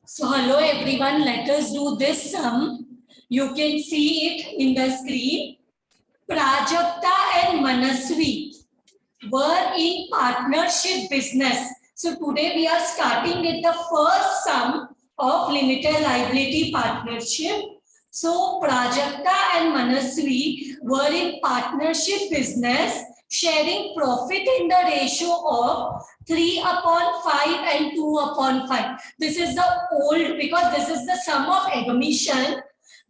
So hello everyone, let us do this sum. You can see it in the screen. Prajakta and Manasvi were in partnership business. So today we are starting with the first sum of limited liability partnership. So Prajakta and Manasvi were in partnership business, sharing profit in the ratio of 3/5 and 2/5. This is the old, because this is the sum of admission,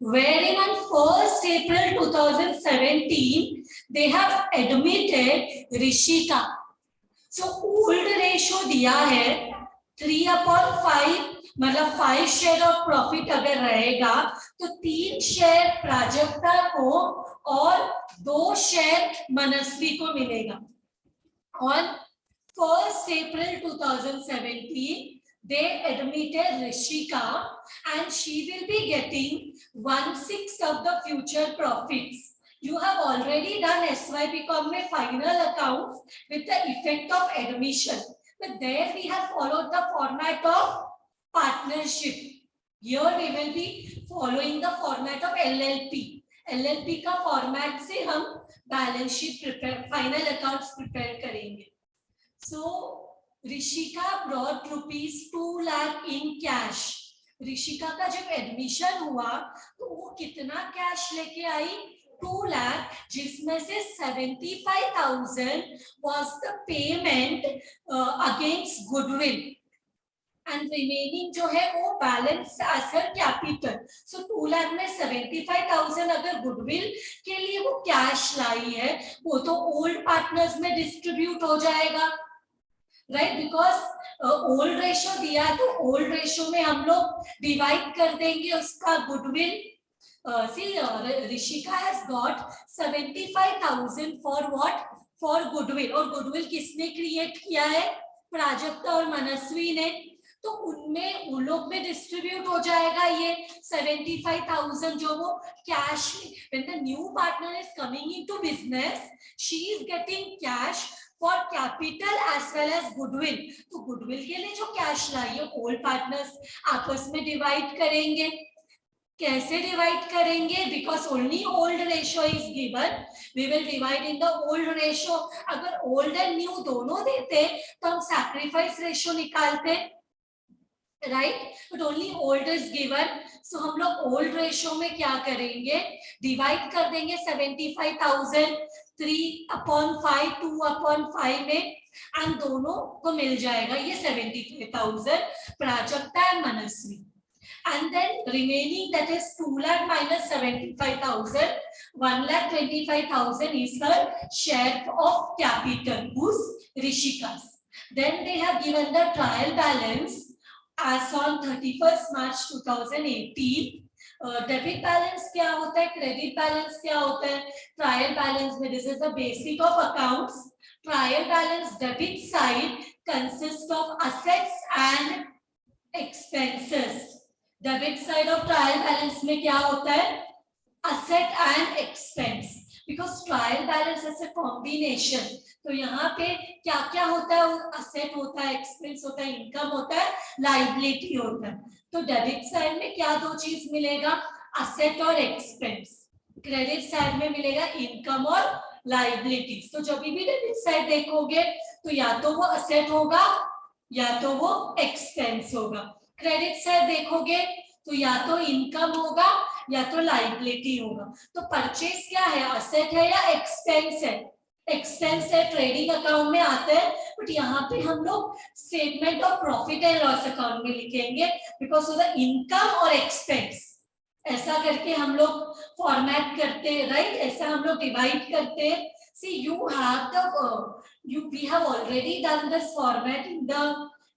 wherein on 1st April 2017 they have admitted Rishika. So old ratio दिया है 3/5, मतलब 5 share of profit अगर रहेगा तो 3 share Prajakta को और 2 share मनस्वी को मिलेगा. On 1st April 2017 they admitted Rishika and she will be getting 1/6 of the future profits. You have already done SYPCOM में final accounts with the effect of admission, but there we have followed the format of partnership. Here we will be following the format of LLP. LLP का format से हम balance sheet prepare, final accounts prepare करेंगे. So Rishika brought rupees 2 lakh in cash. Rishika का जब admission हुआ तो वो कितना कैश लेके आई? 2 लाख, जिसमें से 75,000 was the payment against goodwill and remaining जो है वो बैलेंस एज कैपिटल. सो 2 लाख में 75,000 अगर गुडविल के लिए वो कैश लाई है वो तो ओल्ड पार्टनर्स में डिस्ट्रीब्यूट हो जाएगा, राइट? बिकॉज ओल्ड रेशियो दिया है तो ओल्ड रेशियो में हम लोग डिवाइड कर देंगे उसका goodwill. Rishika has got 75,000 for what? For goodwill. और गुडविल किसने क्रिएट किया है? प्राजक्ता और मनस्वी ने. तो उनमें उन लोग में डिस्ट्रीब्यूट हो जाएगा ये 75,000 जो वो cash. When the new partner is coming into business she is getting cash for capital as well as goodwill. तो गुडविल के लिए जो कैश लाई है ओल्ड पार्टनर्स आपस में डिवाइड करेंगे. कैसे डिवाइड करेंगे? Because only old ratio is given, we will divide in the old ratio. अगर ओल्ड एंड न्यू दोनों देते तो हम सैक्रिफाइस रेशियो निकालते, right? But only old is given. So हम लोग ओल्ड रेशियो में क्या करेंगे? डिवाइड कर देंगे 75,000 3/5 2/5 में, एंड दोनों को मिल जाएगा ये 75,000 Prajakta and Manasvi. And then remaining, that is 2 lakh minus 75,000, 1,25,000 is her share of capital, who's Rishika's. Then they have given the trial balance as on 31st March 2018. Debit balance क्या होता है, क्रेडिट बैलेंस क्या होता है? Trial balance में this is the basic of accounts. Trial balance debit side consist of assets and expenses. Debit side of trial balance में क्या होता है? Asset and expense. Because trial balance is a combination. तो यहाँ पे क्या क्या होता है? असेट होता है, एक्सपेंस होता है, इनकम होता है, लाइबिलिटी होता है. तो डेबिट साइड में क्या दो चीज मिलेगा? असेट और एक्सपेंस. क्रेडिट साइड में मिलेगा इनकम और लाइबिलिटीज. तो जब भी डेबिट साइड देखोगे तो या तो वो असेट होगा या तो वो एक्सपेंस होगा. क्रेडिट साइड देखोगे तो या तो इनकम होगा या तो लाइबिलिटी होगा. तो परचेज क्या है? असेट है या एक्सपेंस है? एक्सपेंस है, ट्रेडिंग अकाउंट में आता है, बट यहाँ पे हम लोग statement of profit and loss account में लिखेंगे बिकॉज ऑफ द इनकम और एक्सपेंस. ऐसा करके हम लोग फॉर्मेट करते हैं, राइट? ऐसा हम लोग डिवाइड करते हैं. See you have the we have already done this format in the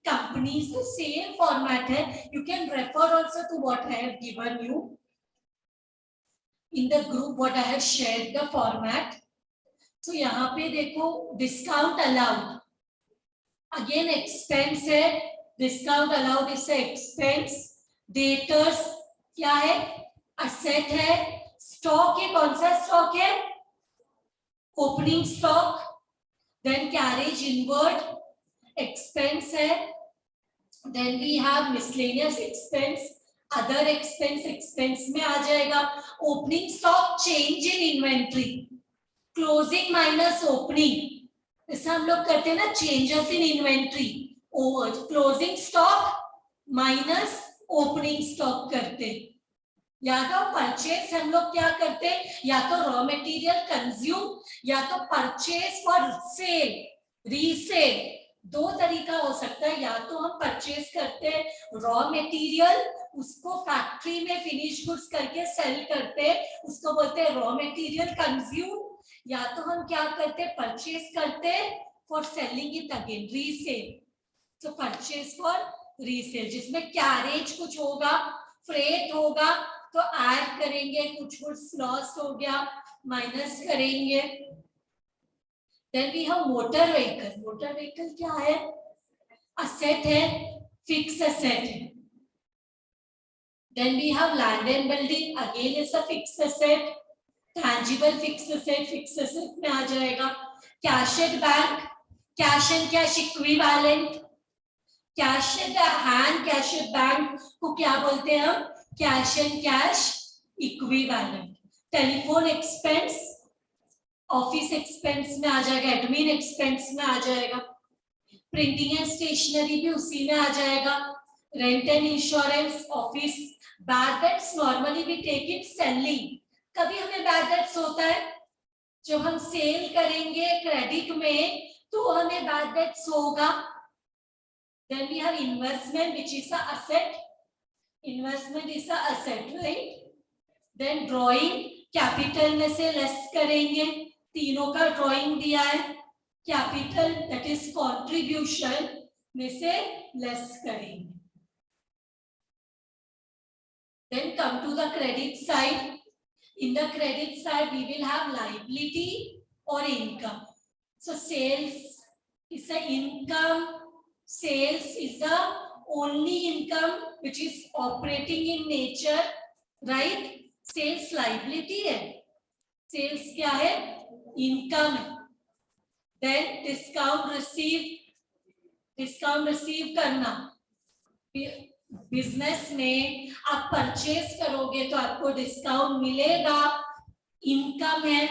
companies. The same format है. You can refer also to what I have given you in the group, what I have shared the format. तो यहाँ पे देखो discount allowed again expense है, discount allowed is expense. Debtors क्या है? Asset है. Stock है, कौन सा स्टॉक है? Opening stock. Then carriage inward expense है. Then we have miscellaneous expense, other expense, expense में आ जाएगा opening stock, change in inventory, closing minus opening, जैसे हम लोग करते हैं ना changes in inventory, closing stock minus opening stock करते, या तो परचेज हम लोग क्या करते, या तो रॉ मटेरियल कंज्यूम, या तो परचेज फॉर सेल, रीसेल, दो तरीका हो सकता है, या तो हम परचेज करते हैं रॉ मटेरियल, उसको फैक्ट्री में फिनिश गुड्स करके सेल करते, उसको बोलते हैं रॉ मटेरियल कंज्यूम, या तो हम क्या करते, परचेज करते for selling it again, resale, तो परचेज फॉर रीसेल, जिसमें कैरेज कुछ होगा, फ्रेट होगा, तो ऐड करेंगे, कुछ गुड्स लॉस हो गया माइनस करेंगे। Then we have motor vehicle, motor vehicle क्या है, असेट है, फिक्स असेट है। Then we have land and building, again is a fix asset, tangible fix asset में आ जाएगा। Cash at bank, cash and cash equivalent, cash at hand, cash at bank को क्या बोलते हैं हम, cash and cash equivalent. Telephone expense, office expense में आ जाएगा, एडमिन एक्सपेंस में आ जाएगा, प्रिंटिंग एंड स्टेशनरी भी उसी में आ जाएगा, rent and insurance, office, bad debts normally we take it selling, कभी हमें बैड डेट्स होता है जब हम सेल करेंगे क्रेडिट में तो हमें बैड डेट्स होगा। Then we have investment, which is a asset. Investment is a asset, right? Then drawing, capital में से less करेंगे, तीनों का drawing दिया है, capital that is contribution में से less करेंगे। Then come to the credit side. In the credit side, we will have liability or income. So sales is a income. Sales is the only income which is operating in nature, right? Sales liability है, sales क्या है, income है। Then discount receive करना, business में आप purchase करोगे तो आपको डिस्काउंट मिलेगा, इनकम है।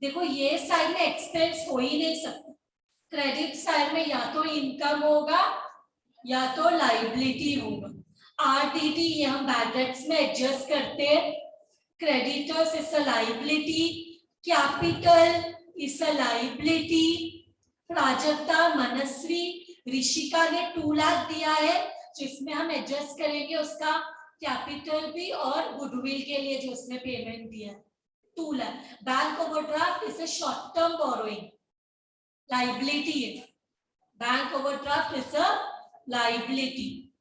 देखो ये साइड में एक्सपेंस हो ही नहीं सकता, क्रेडिट साइड में या तो इनकम होगा या तो लाइबिलिटी होगा। आरटीटी ये हम बैड डेट्स में एडजस्ट करते हैं, creditors is a liability, capital is a liability, Prajakta, Manasvi, Rishika ने 2 लाख दिया है जिसमें हम एडजस्ट करेंगे उसका कैपिटल भी और गुडविल के लिए जो उसने पेमेंट दिया है 2 lakh. Bank overdraft is a short term borrowing, liability है, bank overdraft is a liability.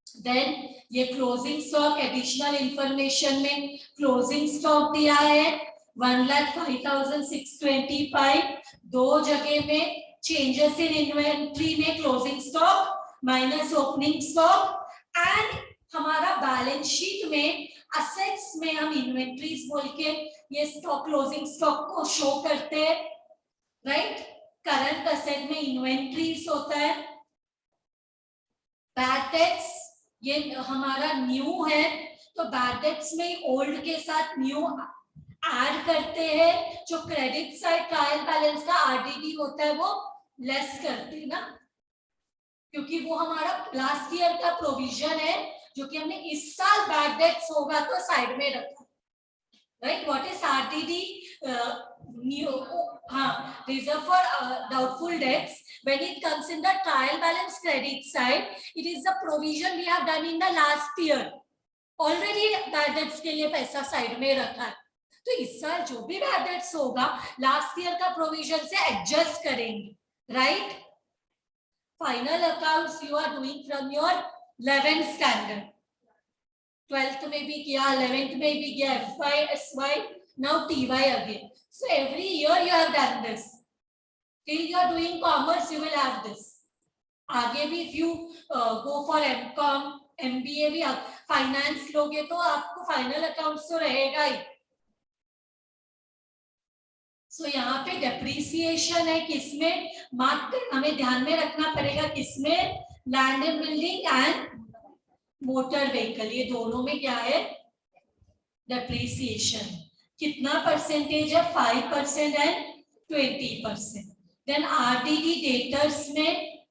Then ये क्लोजिंग स्टॉक, एडिशनल इंफॉर्मेशन में क्लोजिंग स्टॉक दिया है 1,05,625, दो जगह में चेंजेस इन इन्वेंट्री में closing stock minus opening stock, and हमारा बैलेंस शीट में असेट्स में हम इन्वेंट्रीज बोल के ये स्टॉक क्लोजिंग स्टॉक को शो करते हैं, राइट? करंट असेट में इन्वेंट्रीज होता है, बैड डेट्स ये हमारा न्यू है तो बैड डेट्स में ओल्ड के साथ न्यू ऐड करते हैं, जो क्रेडिट साइड ट्रायल बैलेंस का आरडीडी होता है वो लेस करते हैं ना, क्योंकि वो हमारा लास्ट ईयर का प्रोविजन है जो कि हमने इस साल बैड डेट्स होगा तो साइड में रखा, right? What is RDD? New, हाँ, reserve for doubtful debts. When it comes in the trial balance credit side, it is the provision we have done in the last year, already bad debts के लिए पैसा side में रखा है, तो इस साल जो भी बैड डेट्स होगा लास्ट ईयर का प्रोविजन से एडजस्ट करेंगे, right? Final accounts you are doing from your 11th standard, 12th में भी किया, 11th में भी किया, FY, SY, now TY again. So every year you have done this. Till you are doing commerce, you will have this. आगे भी if you go for MCOM, MBA भी आप फाइनेंस लोगे तो आपको फाइनल अकाउंट्स तो रहेगा ही। सो यहाँ पे डेप्रिसिएशन है, किसमें मार्क हमें ध्यान में रखना पड़ेगा, किसमें? Land and building and motor vehicle, ये दोनों में क्या है, डेप्रिसिएशन। कितना परसेंटेज है, 5% एंड 20%। देन आरडीडी डेटर्स में,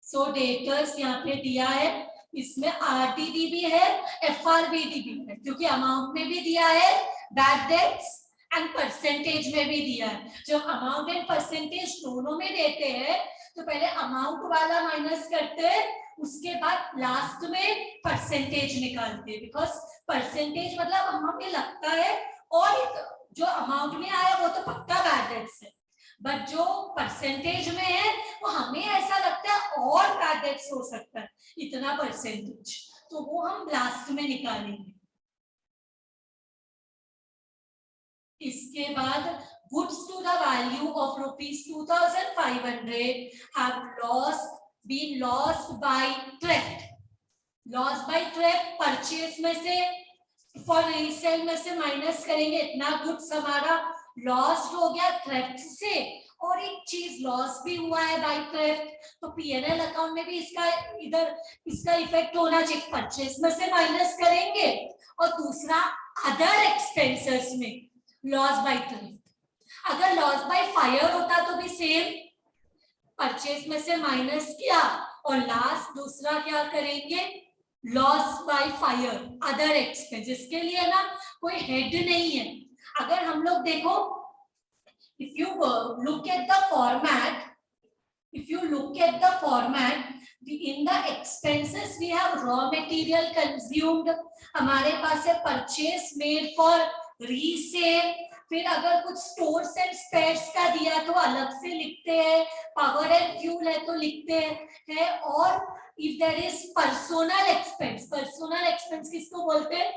सो डेटर्स यहाँ पे दिया है, इसमें आरडीडी भी है, एफआरबीडी भी है, क्योंकि अमाउंट में भी दिया है, बैड डेट्स एंड परसेंटेज में भी दिया है। जब अमाउंट एंड परसेंटेज दोनों में देते हैं तो पहले अमाउंट वाला माइनस करते हैं, उसके बाद लास्ट में परसेंटेज निकालते हैं, बिकॉज परसेंटेज मतलब हमें लगता है, और जो अमाउंट में आया वो तो पक्का बैड डेट्स है, बट जो परसेंटेज में है वो हमें ऐसा लगता है और बैड डेट्स हो सकता है इतना परसेंटेज, तो वो हम लास्ट में निकालेंगे। इसके बाद goods to the value of ₹2,500 have been lost by theft. Loss by theft, purchase में से, फॉर रीसेल में से माइनस करेंगे, इतना गुड्स हमारा लॉस्ट हो गया थ्रेफ्ट से, और एक चीज लॉस भी हुआ है बाय थ्रेफ्ट, तो पीएनएल अकाउंट में भी इसका इधर इसका इफेक्ट होना चाहिए, परचेस में से माइनस करेंगे, और दूसरा अदर एक्सपेंसेस में लॉस बाय थ्रेफ्ट। अगर लॉस बाय फायर होता तो भी सेम, परचेस में से माइनस किया, और लास्ट दूसरा क्या करेंगे, loss by fire, other expense. इसके लिए ना कोई हेड नहीं है। अगर हम लोग देखो, if you look at the format, in the expenses we have raw material consumed, हमारे पास है purchase made for resale, फिर अगर कुछ स्टोर्स एंड स्पेयर्स का दिया तो अलग से लिखते हैं, पावर एंड फ्यूल है तो लिखते हैं, और if there is personal expense किसको बोलते हैं,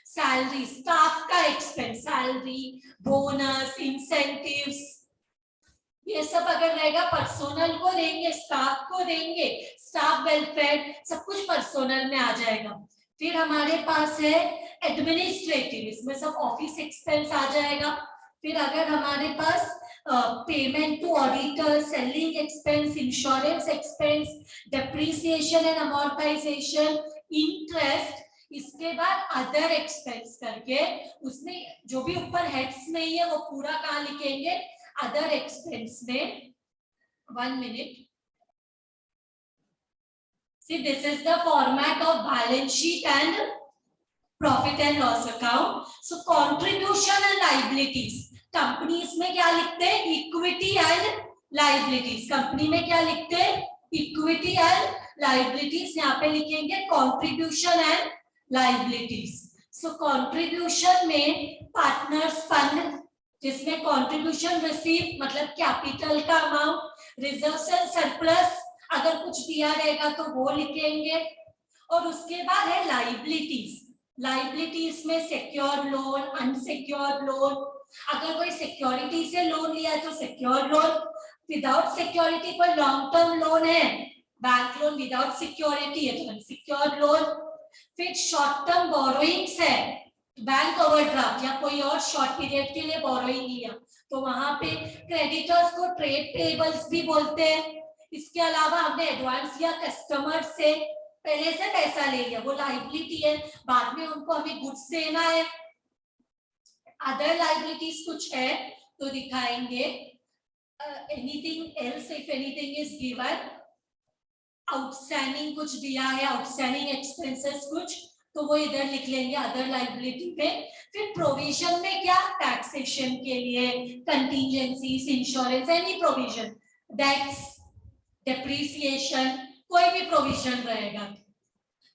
सैलरी, स्टाफ का एक्सपेंस, सैलरी, बोनस, इंसेंटिव्स, ये सब अगर रहेगा पर्सोनल को देंगे, स्टाफ को देंगे, स्टाफ वेलफेयर, सब कुछ पर्सोनल में आ जाएगा। फिर हमारे पास है एडमिनिस्ट्रेटिव, इसमें सब ऑफिस एक्सपेंस आ जाएगा। फिर अगर हमारे पास payment to auditor, selling expense, insurance expense, depreciation and amortization, interest, इसके बाद अदर एक्सपेंस करके, उसमें जो भी ऊपर हेड्स नहीं है वो पूरा कहाँ लिखेंगे, अदर एक्सपेंस में। 1 minute. See, this is the format of balance sheet and profit and loss account. So contribution and liabilities, companies में क्या लिखते हैं, इक्विटी एंड लाइबिलिटीज। कंपनी में क्या लिखते हैं, इक्विटी एंड लाइबिलिटीज, यहाँ पे लिखेंगे contribution and liabilities. So contribution में पार्टनर्स फंड, जिसमें कंट्रीब्यूशन रिसीव मतलब कैपिटल का अमाउंट, रिजर्व्स एंड सरप्लस, अगर कुछ दिया रहेगा तो वो लिखेंगे, और उसके बाद है लाइबिलिटीज में सिक्योर लोन, अनसिक्योर लोन, अगर कोई सिक्योरिटी से लोन लिया है तो सिक्योर लोन, विदाउट सिक्योरिटी कोई लॉन्ग टर्म लोन है, बैंक लोन विदाउट सिक्योरिटी है तो अनसिक्योर लोन। फिर शॉर्ट टर्म बोरोइंग्स है, बैंक ओवरड्राफ्ट या कोई और शॉर्ट पीरियड के लिए बोरोइंग लिया तो वहां पे क्रेडिटर्स को ट्रेड पेबल्स भी बोलते हैं। इसके अलावा हमने एडवांस या कस्टमर से पहले से पैसा ले लिया, वो लाइबिलिटी है, बाद में उनको हमें गुड्स देना है। अदर लाइबिलिटीज कुछ है तो दिखाएंगे, anything else if anything is given, outstanding कुछ दिया है, आउटस्टैंडिंग एक्सपेंसेस कुछ, तो वो इधर लिख लेंगे अदर लाइबिलिटी पे। फिर प्रोविजन में क्या, टैक्सेशन के लिए, contingencies, insurance, any provision, debts, depreciation, कोई भी प्रोविजन रहेगा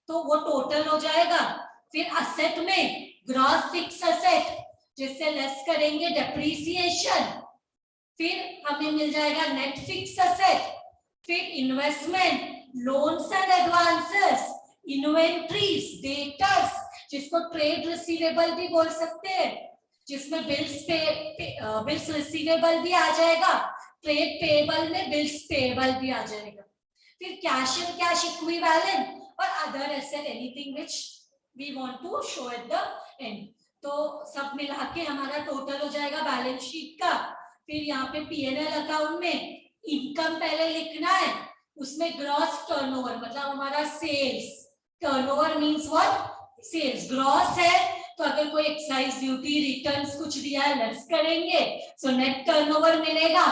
तो वो टोटल हो जाएगा। फिर असेट में ग्रॉस फिक्स असेट, जिससे लेस करेंगे डेप्रिसिएशन, फिर हमें मिल जाएगा नेट फिक्स असेट। फिर investment, loans and advances, inventories, debtors, जिसको ट्रेड रिसीवेबल भी बोल सकते हैं, जिसमें बिल्स रिसीवेबल भी आ जाएगा, ट्रेड पेएबल में बिल्स पेएबल भी आ जाएगा। फिर कैश एंड कैश इक्विवेलेंट और other asset, anything which we want to show at the end. तो सब मिला के हमारा टोटल हो जाएगा बैलेंस शीट का। फिर यहाँ पे पीएनएल अकाउंट में इनकम पहले लिखना है, उसमें ग्रॉस टर्नओवर मतलब हमारा sales, turnover means what, sales, gross है तो अगर कोई एक्साइज ड्यूटी रिटर्न्स कुछ दिया है लेस करेंगे, सो नेट टर्नओवर मिलेगा।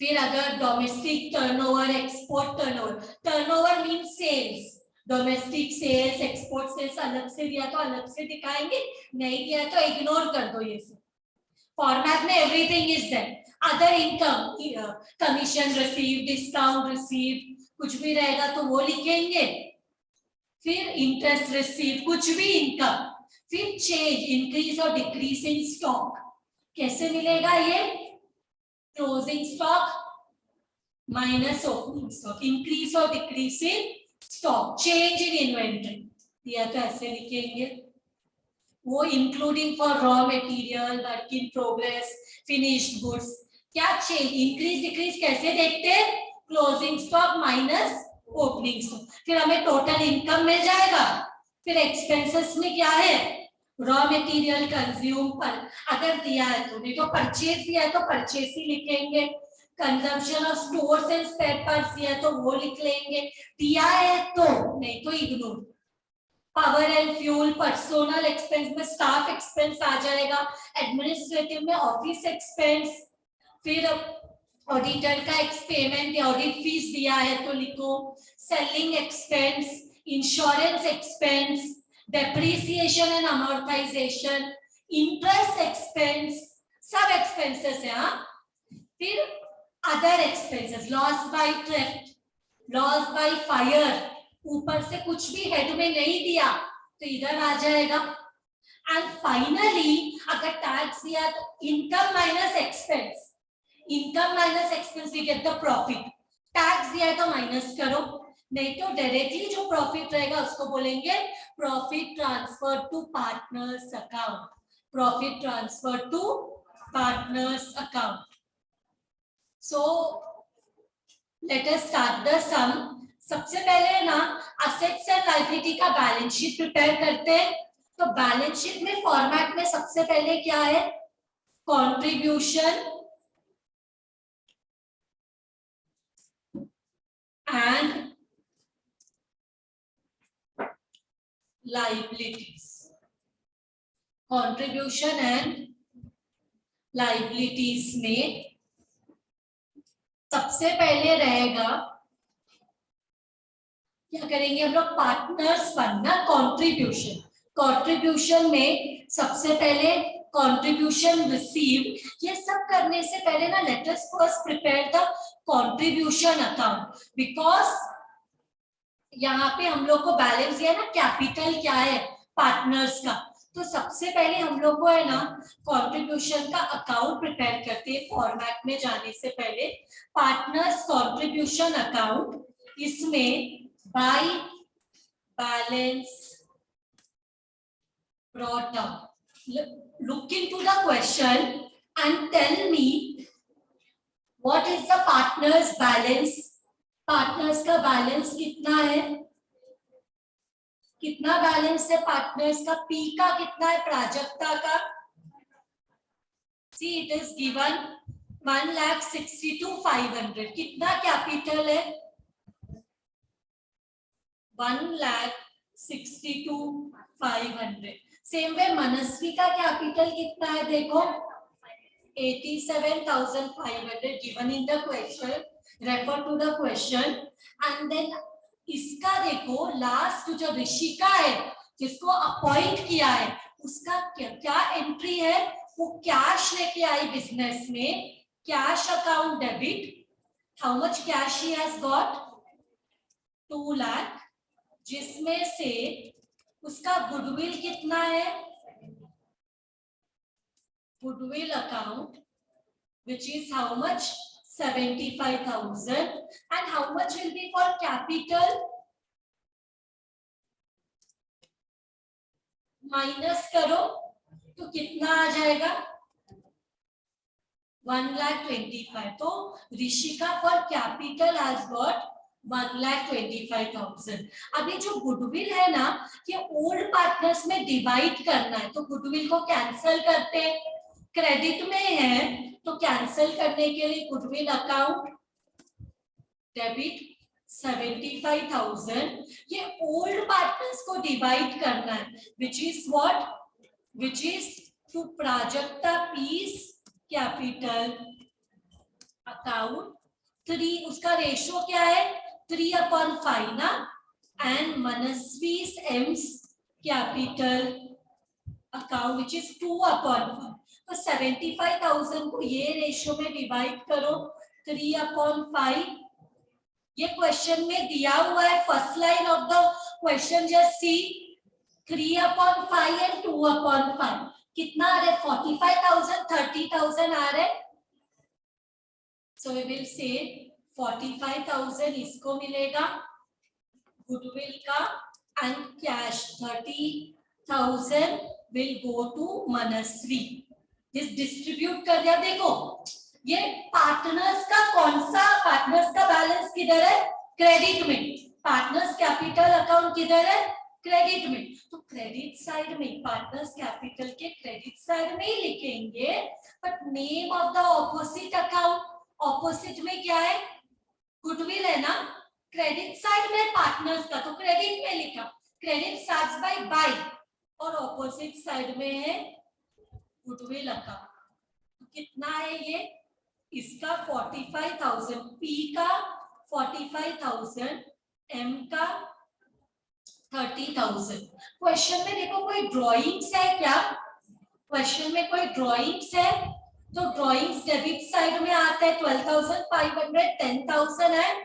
फिर अगर domestic turnover, export turnover, turnover means sales, domestic sales, export sales अलग से दिया तो अलग से दिखाएंगे, नहीं दिया तो इग्नोर कर दो। ये सब फॉर्मेट में everything is there. Other income, commission receive, discount receive, कुछ भी रहेगा तो वो लिखेंगे। फिर इंटरेस्ट रिसीव, कुछ भी इनकम। फिर चेंज, इंक्रीज और डिक्रीज इन स्टॉक, कैसे मिलेगा ये, closing stock minus opening stock, increase और decrease in stock, change in inventory, या तो ऐसे लिखेंगे। वो including for raw material, work in progress, finished goods, क्या चेंज, इंक्रीज डिक्रीज कैसे देखते हैं, closing stock minus opening stock. फिर हमें टोटल इनकम मिल जाएगा। फिर एक्सपेंसेस में क्या है, रॉ मटेरियल कंज्यूम पर अगर दिया है तो, नहीं तो परचेज दिया है तो परचेज ही लिखेंगे। Consumption of stores and spare parts दिया है तो वो लिख लेंगे, दिया है तो, नहीं तो ignore. Power and fuel, personnel expense में स्टाफ एक्सपेंस आ जाएगा, एडमिनिस्ट्रेटिव में ऑफिस एक्सपेंस। फिर ऑडिटर का पेमेंट, ऑडिट फीस दिया है तो लिखो, selling expense, insurance expense, depreciation and amortization, interest expense, सब एक्सपेंसेस है। हाँ, फिर other expenses, loss by theft, loss by fire, ऊपर से कुछ भी हेड में नहीं दिया तो इधर आ जाएगा। एंड फाइनली अगर टैक्स दिया तो income minus expense, income minus expense we get the profit. Tax दिया है तो माइनस करो, नहीं तो डायरेक्टली जो प्रॉफिट रहेगा उसको बोलेंगे profit transfer to partners account, profit transfer to partners account. So let us start the sum. सबसे पहले ना असेट्स एंड लायबिलिटी का बैलेंस शीट प्रिपेयर करते हैं। तो बैलेंस शीट में फॉर्मेट में सबसे पहले क्या है, contribution and liabilities, contribution and liabilities में सबसे पहले रहेगा, क्या करेंगे हम लोग, पार्टनर्स फंड ना, कंट्रीब्यूशन। कंट्रीब्यूशन में सबसे पहले कंट्रीब्यूशन रिसीव, ये सब करने से पहले ना let us first prepare the contribution account, because यहाँ पे हम लोग को बैलेंस दिया ना, कैपिटल क्या है पार्टनर्स का। तो सबसे पहले हम लोग को है ना कंट्रीब्यूशन का अकाउंट प्रिपेयर करते हैं फॉर्मेट में जाने से पहले। पार्टनर्स कंट्रीब्यूशन अकाउंट, इसमें by balance brought up, look into the question and tell me what is the partners balance, partners का बैलेंस कितना है, कितना बैलेंस है पार्टनर्स का, पी का कितना है, प्राजक्ता का, सी इट इज गिवन 1,62,500, कितना कैपिटल है 1,62,500। सेम वे मनस्वी का कैपिटल कितना है, देखो 87,500 given in the question, refer to the question. And then इसका देखो लास्ट जो ऋषिका है जिसको अपॉइंट किया है उसका क्या एंट्री है, वो कैश लेके आई बिजनेस में, cash account debit, how much cash he has got 2 lakh, जिसमें से उसका गुडविल कितना है, goodwill account which is how much 75,000, and how much will be for capital, minus करो तो कितना आ जाएगा 1,25,000। तो Rishika for capital has got 1,25,000। अभी जो गुडविल है ना ये ओल्ड पार्टनर्स में डिवाइड करना है, तो गुडविल को कैंसिल करते हैं, क्रेडिट में है तो कैंसिल करने के लिए गुडविल अकाउंट डेबिट 75,000, ये ओल्ड पार्टनर्स को डिवाइड करना है, which is what, which is to Prajakta पीस कैपिटल अकाउंट 3, उसका रेशो क्या है 3/5 ना, एंड मनस्वी's एम्स कैपिटल अकाउंट विच इज 2/5। तो 75,000 को ये रेशो में डिवाइड करो 3/5। ये क्वेश्चन में दिया हुआ है, first line of the question just see 3/5 and 2/5 कितना आ रहा है 45,000 30,000 आ रहा है। सो वी विल से 45,000 इसको मिलेगा गुडविल का, and cash 30,000 will go to Manasvi. This distribute कर दिया। देखो ये पार्टनर्स का कौन सा, पार्टनर्स का बैलेंस किधर है क्रेडिट में, पार्टनर्स कैपिटल अकाउंट किधर है क्रेडिट में, तो क्रेडिट साइड में पार्टनर्स कैपिटल के क्रेडिट साइड में ही लिखेंगे, but name of the opposite account, opposite में क्या है गुडविल है ना, क्रेडिट साइड में पार्टनर्स का तो क्रेडिट में लिखा, क्रेडिट स्टार्ट्स बाय बाय, और ऑपोजिट साइड में है गुडविल अकाउंट। कितना है ये, इसका 45,000, पी का 45,000, एम का 30,000। क्वेश्चन में देखो कोई ड्राइंग्स है क्या, क्वेश्चन में कोई ड्राइंग्स है, तो ड्राइंग्स डेबिट साइड में आता है 12,500, 10,000 and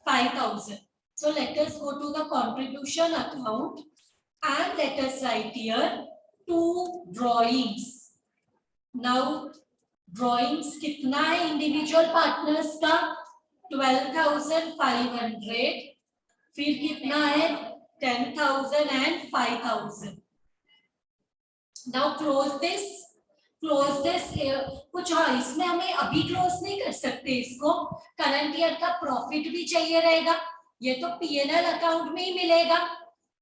5,000। So let us go to the contribution account and let us write here 2 drawings. Now drawings कितना है इंडिविजुअल पार्टनर्स का 12,500, फिर कितना है 10,000 and 5,000. Now close this. कुछ हाँ इसमें हमें अभी क्लोज नहीं कर सकते इसको, करंट ईयर का प्रॉफिट भी चाहिए रहेगा, ये तो पीएनएल अकाउंट में ही मिलेगा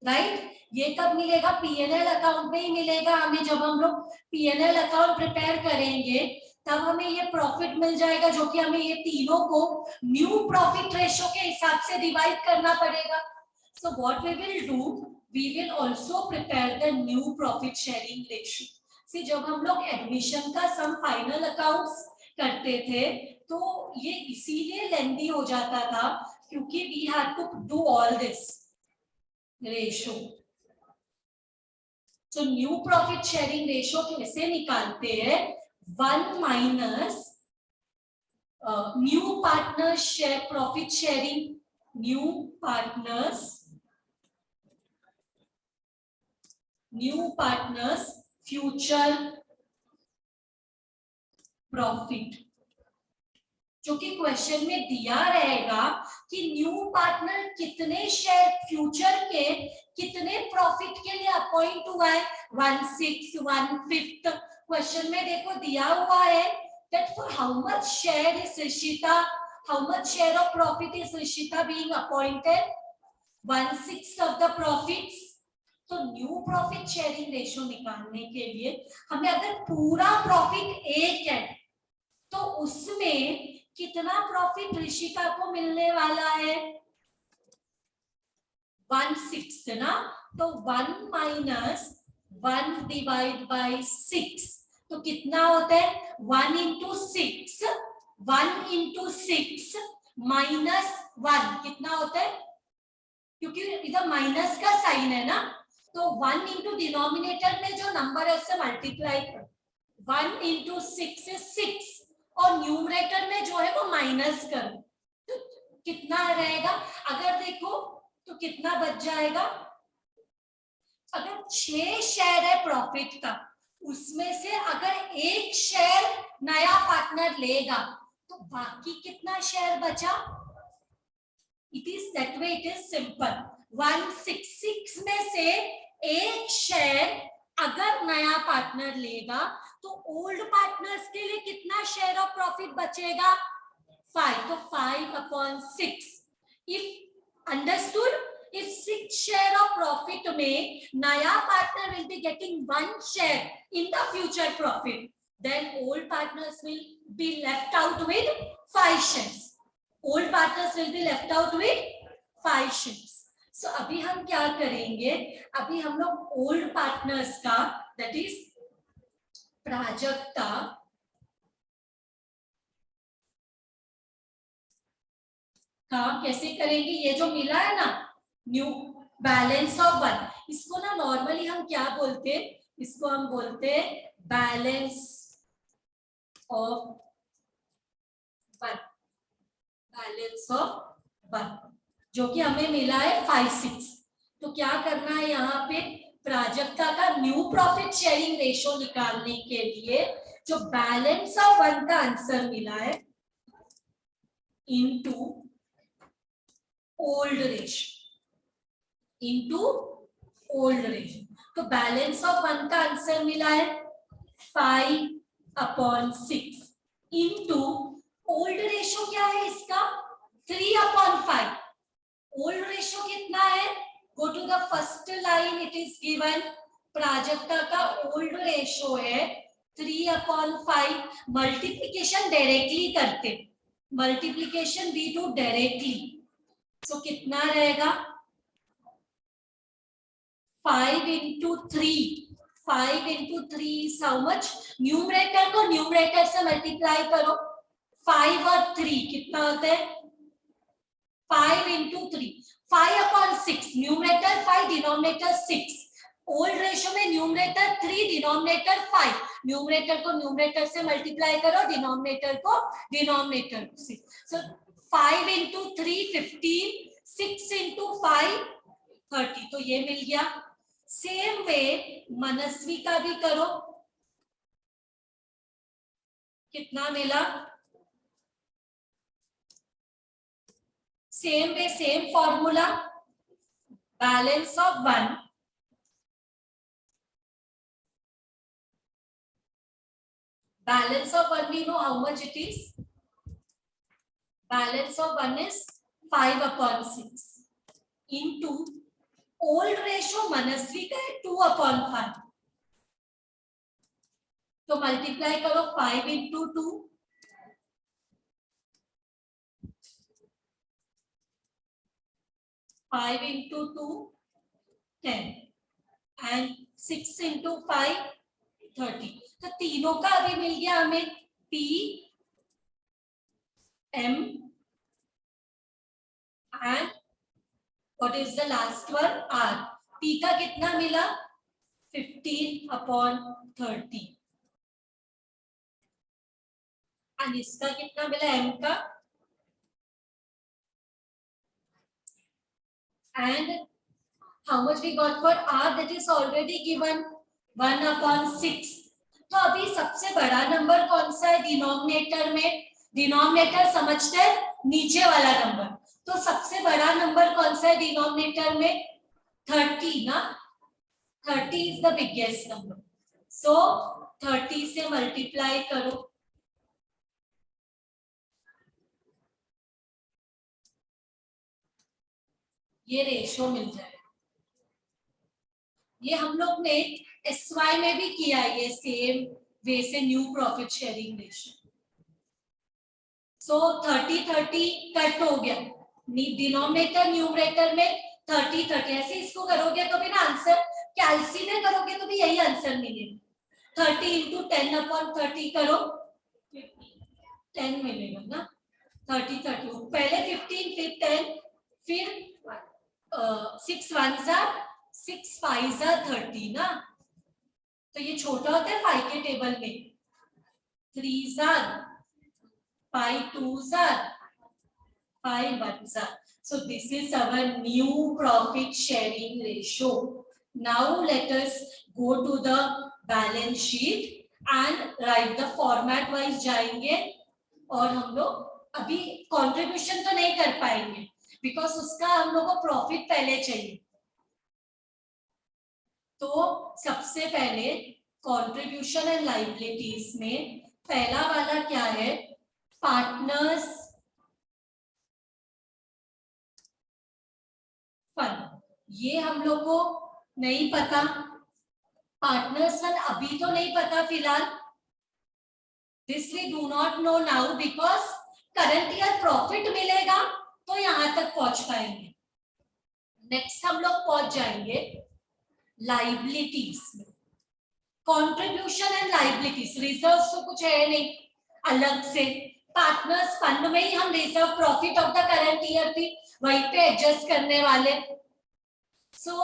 राइट, ये कब मिलेगा पीएनएल अकाउंट में ही मिलेगा हमें, जब हम लोग पीएनएल अकाउंट प्रिपेयर करेंगे तब हमें ये प्रॉफिट मिल जाएगा, जो कि हमें ये तीनों को न्यू प्रॉफिट रेशो के हिसाब से डिवाइड करना पड़ेगा। So what we will do, we will also prepare the new profit sharing ratio. See जब हम लोग एडमिशन का सम फाइनल अकाउंट्स करते थे तो ये इसीलिए लेंदी हो जाता था क्योंकि we had to do all this ratio. So new profit sharing ratio कैसे निकालते हैं, 1 minus new partners share profit sharing, new partners future profit, जो कि क्वेश्चन में दिया रहेगा कि न्यू पार्टनर कितने शेयर फ्यूचर के कितने प्रॉफिट के लिए अपॉइंट हुआ है, 1/6 1/5। क्वेश्चन में देखो दिया हुआ है that for how much share is Rishita, how much share of profit is Rishita being appointed, 1/6 of the profits। तो न्यू प्रॉफिट शेयरिंग रेशो निकालने के लिए हमें अगर पूरा प्रॉफिट एक है तो उसमें कितना प्रॉफिट ऋषिका को मिलने वाला है 1/6 ना, तो 1 माइनस 1 डिवाइड बाय 6 तो कितना होता है 1 into 6, 1 into 6 माइनस 1 कितना होता है, क्योंकि इधर माइनस का साइन है ना, तो 1 into डिनोमिनेटर में जो नंबर है उससे मल्टीप्लाई कर, 1 into 6 is 6 और न्यूमरेटर में जो है वो माइनस कर, तो कितना रहेगा, अगर देखो तो कितना बच जाएगा, अगर 6 शेयर है प्रॉफिट का उसमें से अगर एक शेयर नया पार्टनर लेगा तो बाकी कितना शेयर बचा, it is that way, it is simple. 166 में से एक शेयर अगर नया पार्टनर लेगा तो ओल्ड पार्टनर्स के लिए कितना शेयर ऑफ प्रॉफिट बचेगा 5, तो 5/6। If understood, if 6 share of profit में नया partner will be getting 1 share in the future profit, then old partners will be left out with 5 shares. Old partners will be left out with 5 shares. सो अभी हम क्या करेंगे, अभी हम लोग ओल्ड पार्टनर्स का दैट इज प्राजक्ता का कैसे करेंगे, ये जो मिला है ना न्यू बैलेंस ऑफ 1, इसको ना नॉर्मली हम क्या बोलते हैं, इसको हम बोलते हैं बैलेंस ऑफ 1, बैलेंस ऑफ 1 जो कि हमें मिला है 5/6। तो क्या करना है यहाँ पे, प्राजक्ता का न्यू प्रॉफिट शेयरिंग रेशो निकालने के लिए जो बैलेंस ऑफ 1 का आंसर मिला है into old ratio, into old ratio. तो बैलेंस ऑफ 1 का आंसर मिला है 5/6 इनटू ओल्ड रेशो क्या है इसका 3/5। ओल्ड रेशो कितना है, go to the first line, it is given Prajakta का ओल्ड रेशो है 3/5। मल्टीप्लीकेशन डायरेक्टली करते, multiplication we do directly, so कितना रहेगा 5 into 3, 5 into 3 is how much, numerator को न्यूमरेटर से मल्टीप्लाई करो, 5 और 3 कितना होता है 5 into 3, 5/6, numerator 5 denominator 6। Old ratio में न्यूमरेटर 3 डिनोमिनेटर 5, न्यूमरेटर को न्यूमरेटर से मल्टीप्लाई करो, डिनोमिनेटर को डिनोमिनेटर से। सो 5 into 3 15, 6 into 5 30, तो ये मिल गया। सेम वे मनस्वी का भी करो, कितना मिला, same way same formula, balance of 1 balance of 1 we know how much it is, balance of 1 is 5/6 into old ratio मनस्वी का है 2/5, तो मल्टीप्लाई करो 5 into 2, 5 into 2 10 and 6 into 5 30। तो तीनों का अभी मिल गया हमें P M and what is the last one R। P का कितना मिला 15/30 and इसका कितना मिला M का, and how much we got for R, that is already given 1/6। तो अभी सबसे बड़ा नंबर कौन सा है डिनोमिनेटर में, डिनोमिनेटर समझते हैं नीचे वाला नंबर, तो सबसे बड़ा नंबर कौन सा है डिनोमिनेटर में 30 ना, 30 इज द बिगेस्ट नंबर, सो 30 से मल्टीप्लाई करो, ये रेशो मिल जाएगा। ये हम लोग ने SY में भी किया, ये सेम वे से न्यू प्रॉफिट शेयरिंग रेशो। सो 30-30 कट हो गया, डिनोमिनेटर न्यूमरेटर में 30-30, ऐसे इसको करोगे तो भी ना आंसर, कैलसी में करोगे तो भी यही आंसर मिलेगा। 30 into 10/30 करो 10 मिलेगा ना, 30-30 पहले 15 फिर 10 फिर 6 1s are 6 5s are 30 ना, तो ये छोटा होता है 5 के टेबल में, 3s are 5 2s are 5 1s are। So this is our new profit sharing ratio। Now let us go to the balance sheet and write the format wise जाएंगे, और हम लोग अभी कंट्रीब्यूशन तो नहीं कर पाएंगे बिकॉज उसका हम लोग को प्रॉफिट पहले चाहिए। तो सबसे पहले कंट्रीब्यूशन एंड लायबिलिटीज में पहला वाला क्या है, पार्टनर्स फंड, ये हम लोग को नहीं पता, पार्टनर्स फंड अभी तो नहीं पता फिलहाल, this we do not know now because current year profit मिलेगा तो यहां तक पहुंच पाएंगे। नेक्स्ट हम लोग पहुंच जाएंगे लाइबिलिटीज में। कॉन्ट्रीब्यूशन एंड लाइबिलिटीज, रिजर्व्स तो कुछ है नहीं अलग से, पार्टनर्स फंड में ही हम reserve profit of the current year भी वहीं पे एडजस्ट करने वाले। सो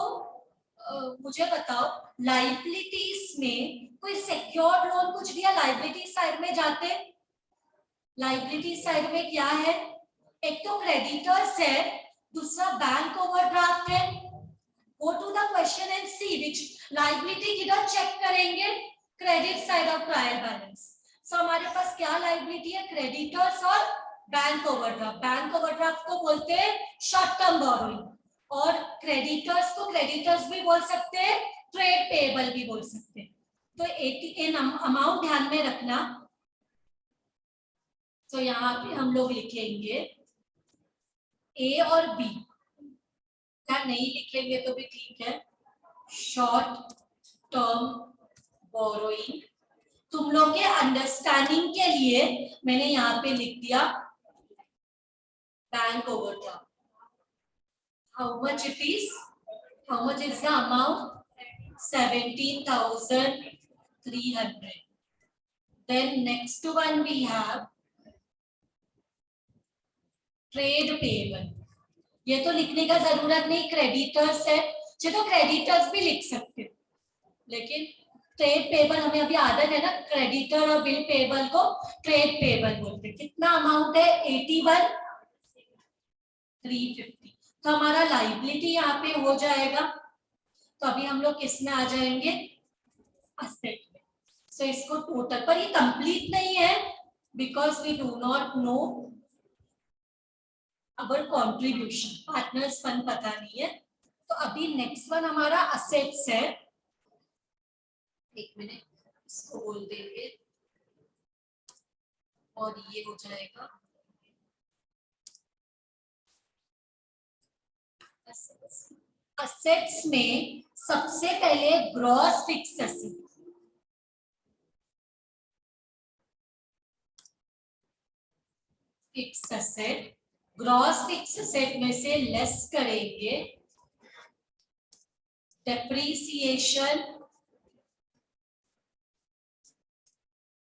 मुझे बताओ लाइबिलिटीज में कोई सिक्योर्ड लोन कुछ दिया, लाइबिलिटी साइड में जाते, लाइबिलिटी साइड में क्या है, एक तो क्रेडिटर्स है, दूसरा बैंक ओवरड्राफ्ट है। Go to the question and see which liability किधर चेक करेंगे, credit side of trial balance. So हमारे पास क्या लाइबिलिटी है, क्रेडिटर्स और बैंक ओवरड्राफ्ट। बैंक ओवरड्राफ्ट को बोलते हैं शॉर्ट टर्म बोरोइंग, और क्रेडिटर्स को क्रेडिटर्स भी बोल सकते हैं, ट्रेड पेएबल भी बोल सकते हैं। तो एक अमाउंट ध्यान में रखना। तो यहाँ पे हम लोग लिखेंगे ए और बी, क्या नहीं लिखेंगे तो भी ठीक है, शॉर्ट टर्म बोरोइंग। तुम लोग के अंडरस्टैंडिंग के लिए मैंने यहाँ पे लिख दिया bank overdraft. How much it is? How much is the amount? 17,300. Then next one we have trade payable. ये तो लिखने का जरूरत नहीं, क्रेडिटर्स है, तो क्रेडिटर्स भी लिख सकते हो, लेकिन ट्रेड पेबल हमें अभी आदत है ना, क्रेडिटर और बिल पेबल को ट्रेड पेबल बोलते हैं। कितना अमाउंट है, 81,350। तो हमारा लाइबिलिटी यहाँ पे हो जाएगा। तो अभी हम लोग किस में आ जाएंगे, असेट में। सो इसको टोटल, पर ये कंप्लीट नहीं है because we do not know our contribution, partners fund पता नहीं है। तो अभी नेक्स्ट वन हमारा असेट्स है, एक मिनट इसको बोल देंगे और ये हो जाएगा असेट्स में सबसे पहले gross fixed asset, fixed asset, gross fixed asset में से लेस करेंगे डेप्रीसिएशन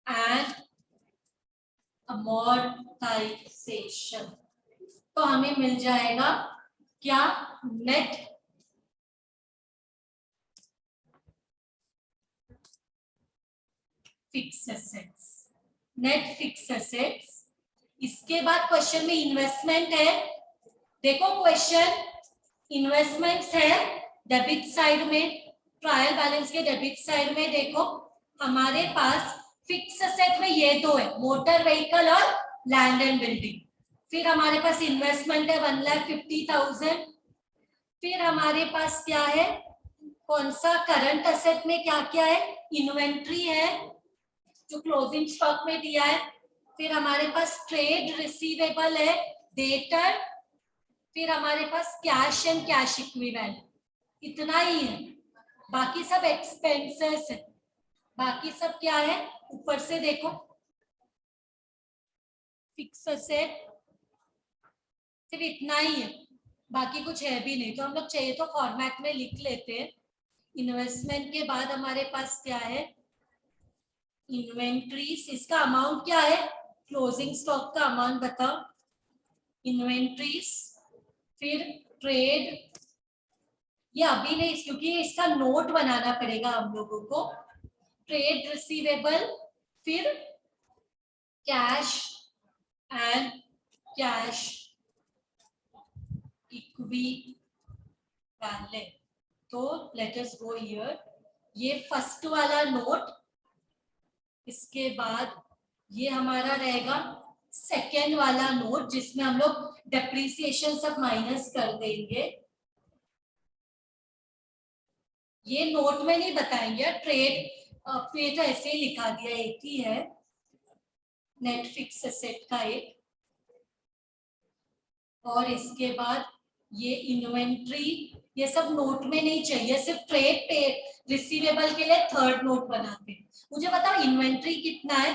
एंड अमोर्टाइजेशन। तो हमें मिल जाएगा क्या, net fixed assets, net fixed assets. इसके बाद क्वेश्चन में इन्वेस्टमेंट है, देखो क्वेश्चन इन्वेस्टमेंट्स है डेबिट साइड में, ट्रायल बैलेंस के डेबिट साइड में देखो हमारे पास फिक्स एसेट में ये दो है, मोटर व्हीकल और लैंड एंड बिल्डिंग। फिर हमारे पास इन्वेस्टमेंट है 1,50,000। फिर हमारे पास क्या है, कौन सा करंट एसेट में क्या क्या है, इन्वेंट्री है जो क्लोजिंग स्टॉक में दिया है। फिर हमारे पास ट्रेड रिसीवेबल है, डेटर। फिर हमारे पास कैश एंड कैश इक्विवेलेंट, इतना ही है, बाकी सब एक्सपेंसेस है। बाकी सब क्या है, ऊपर से देखो फिक्स एसेट सिर्फ इतना ही है, बाकी कुछ है भी नहीं। तो हम लोग चाहिए तो फॉर्मेट में लिख लेते हैं। इन्वेस्टमेंट के बाद हमारे पास क्या है, इन्वेंट्रीज, इसका अमाउंट क्या है, क्लोजिंग स्टॉक का अमाउंट बताओ, इन्वेंट्रीज। फिर ट्रेड, ये अभी नहीं क्योंकि इसका नोट बनाना पड़ेगा हम लोगों को, ट्रेड रिसीवेबल। फिर कैश एंड कैश इक्विवेलेंट। तो लेट अस गो हियर, ये फर्स्ट वाला नोट, इसके बाद ये हमारा रहेगा सेकेंड वाला नोट जिसमें हम लोग डेप्रीसिएशन सब माइनस कर देंगे। ये नोट में नहीं बताएंगे, ट्रेड पे तो ऐसे ही लिखा दिया, एक ही है नेट फिक्स एसेट का एक। और इसके बाद ये इन्वेंट्री, ये सब नोट में नहीं चाहिए, सिर्फ ट्रेड पे रिसीवेबल के लिए थर्ड नोट बनाते हैं। मुझे बताओ इन्वेंट्री कितना है,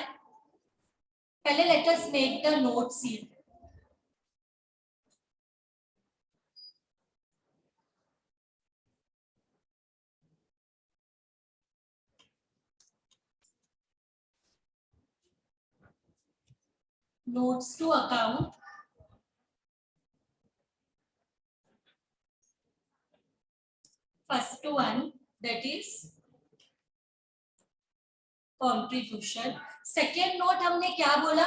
पहले let us make the notes here. Notes to account. First one, that is contribution. Second note हमने क्या बोला?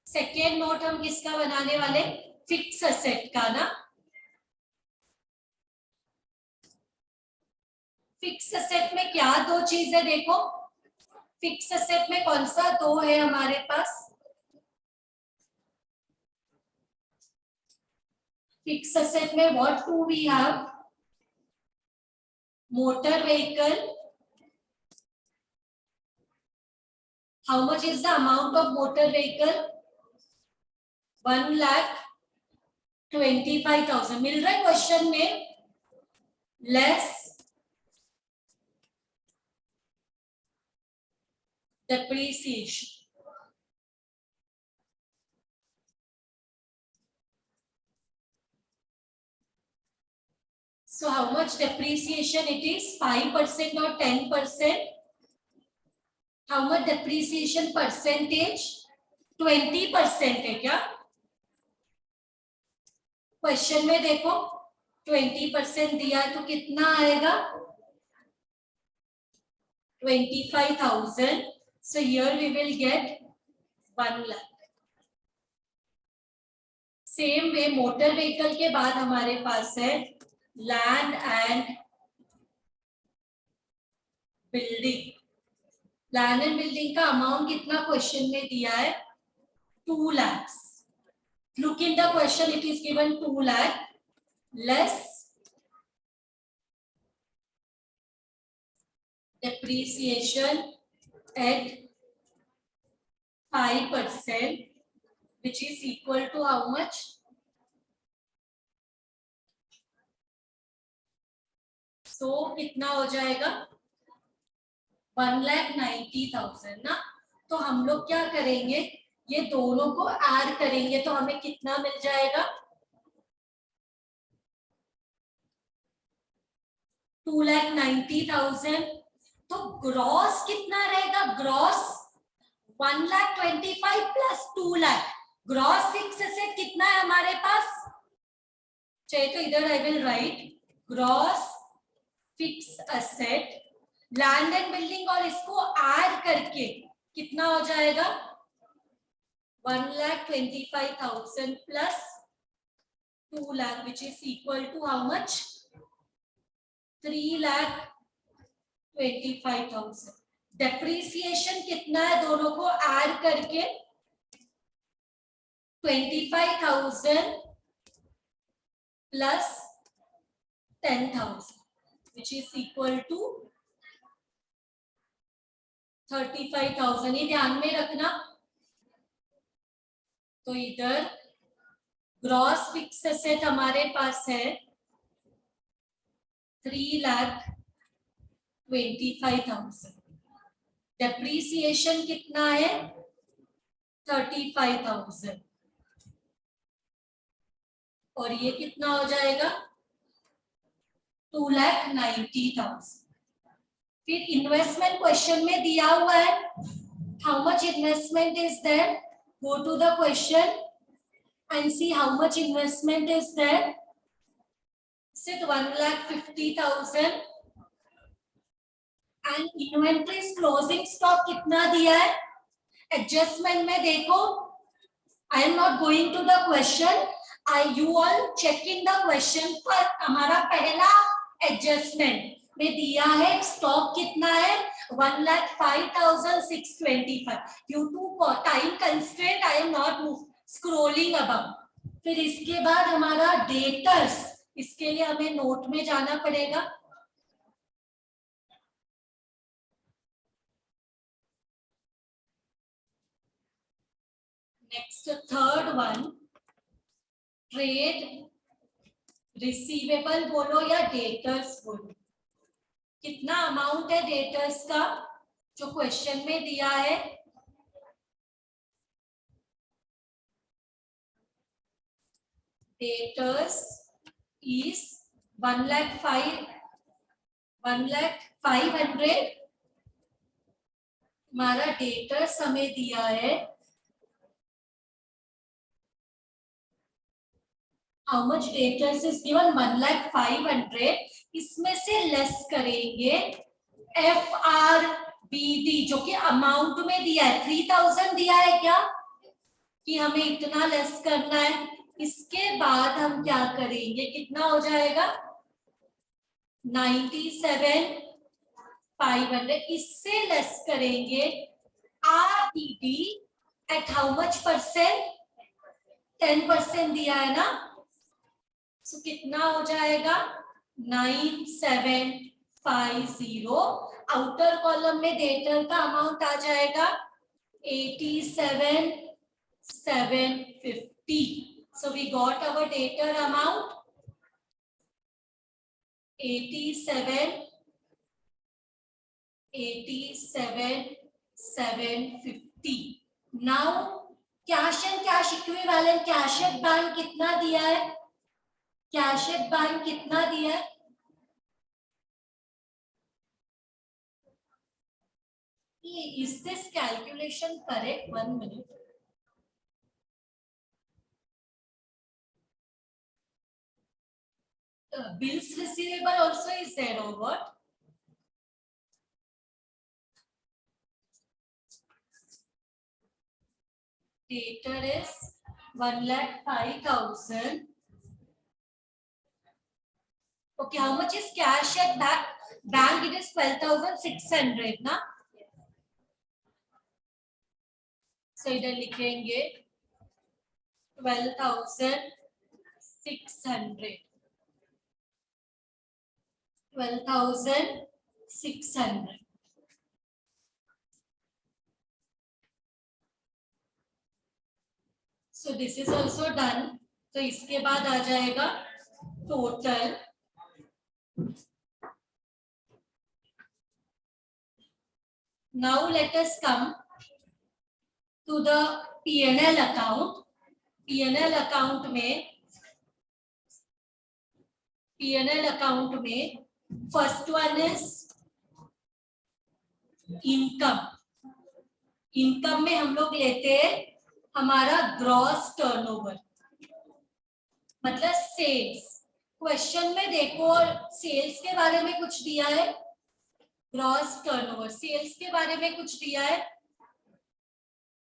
Second note हम किसका बनाने वाले? Fixed asset का ना. Fixed asset में क्या दो चीज है देखो. Fixed asset में कौन सा दो है हमारे पास? Fixed asset में what two we have? Motor vehicle. How much is the amount of motor vehicle? 1,25,000 मिल रहा है क्वेश्चन में. Less depreciation. So how much depreciation it is? 5% or 10%? How much depreciation percentage? 20% है क्या? क्वेश्चन में देखो 20% दिया तो कितना आएगा? 25,000. So here we will get 1 lakh. Same way motor vehicle के बाद हमारे पास है land and building. Land and building का अमाउंट कितना क्वेश्चन में दिया है? 2 lakhs. Look in the question, it is given 2 lakh less depreciation at 5%, which is equal to how much? So कितना हो जाएगा? 1,90,000 ना. तो हम लोग क्या करेंगे? ये दोनों को ऐड करेंगे तो हमें कितना मिल जाएगा? 2,90,000. तो ग्रॉस कितना रहेगा? Gross 1,25,000 plus 2 lakh. Gross fix asset कितना है हमारे पास? चाहिए तो इधर I will write gross fix asset land and building और इसको ऐड करके कितना हो जाएगा? 1,25,000 plus 2 lakh, which is equal to how much? 3,25,000. Depreciation कितना है दोनों को ऐड करके? 25,000 plus 10,000, which is equal to 35,000. ये ध्यान में रखना. तो इधर ग्रॉस फिक्स एसेट हमारे पास है 3,25,000. डेप्रीसिएशन कितना है? 35,000. और ये कितना हो जाएगा? 2,90,000. फिर इन्वेस्टमेंट क्वेश्चन में दिया हुआ है. How much investment is there? Go to the question and see how much investment is there. Sit 1,50,000. And inventory's closing stock कितना दिया है? Adjustment में देखो. I am not going to the question. You all check in the question पर हमारा पहला adjustment में दिया है स्टॉक कितना है? 1,05,625. Due to time constraint, I am not scrolling above. फिर इसके बाद हमारा डेटर्स, इसके लिए हमें नोट में जाना पड़ेगा. Next third one, trade receivable बोलो या डेटर्स बोलो. कितना अमाउंट है डेटर्स का जो क्वेश्चन में दिया है? डेटर्स इज 1,05,1,00,500 हमारा डेटर्स हमें दिया है how much debtors is given 1,05,000 इसमें से लेस करेंगे FRBD जो कि अमाउंट में दिया है 3,000 दिया है क्या कि हमें इतना लेस करना है। इसके बाद हम क्या करेंगे कितना हो जाएगा 97,500 इससे लेस करेंगे RDD at how much percent 10% दिया है ना सो कितना हो जाएगा 9750 आउटर कॉलम में डेटर का अमाउंट आ जाएगा 87,750 so we got our debtor amount 87,750 now cash and cash equivalent cash at bank कितना दिया है कैश एट बैंक कितना दिया है is this calculation correct 1 minute bills receivable also is there or what debtor is 1,05,000 okay how much is cash at bank it is 12,600 ना so इधर लिखेंगे 12,600 12,600 so this is also done तो इसके बाद आ जाएगा total now let us come to the P&L account P&L account में first one is income में हम लोग लेते हैं हमारा ग्रॉस टर्नओवर मतलब सेल्स क्वेश्चन में देखो और सेल्स के बारे में कुछ दिया है ग्रॉस टर्नओवर सेल्स के बारे में कुछ दिया है